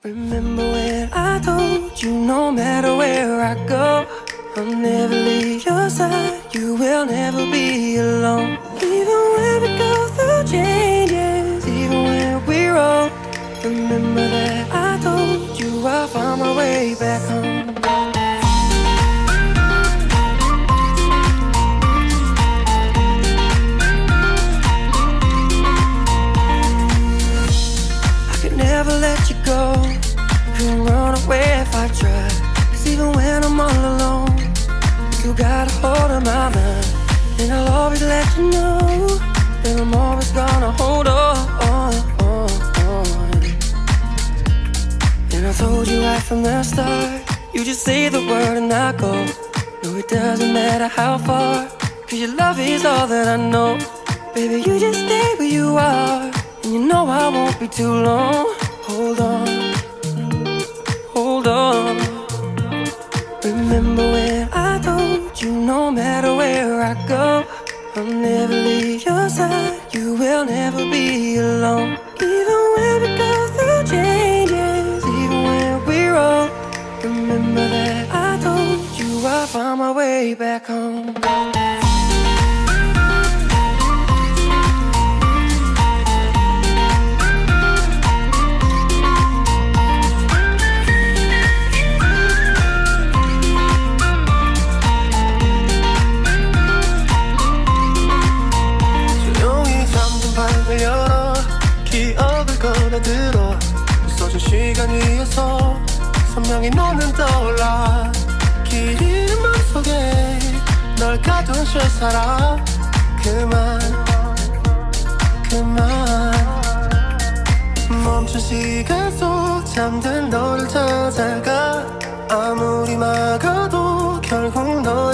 Remember when I told you no matter where I go, I'll never leave your side, you will never be alone. Even when we go through changes, even when we're old, remember that I told you I'll find my way back home. I could never let you go, couldn't run away if I tried. Cause even when I'm all alone, you got a hold of my mind. And I'll always let you know that I'm always gonna hold on. And I told you right from the start, you just say the word and I go. No, it doesn't matter how far, cause your love is all that I know. Baby, you just stay where you are, and you know I won't be too long. Hold on, hold on. Remember when I told you no matter where I go, I'll never leave your side, you will never be alone. Even when we go through changes, even when we're old, remember that I told you I'll find my way back home. 열어 기억을 꺼내들어 부서진 시간 위에서 선명히 너는 떠올라 긴 맘속에 널 가둔 채 살아 그만 멈춘 시간 속 잠든 너를 찾아가 아무리 막아도 결국 너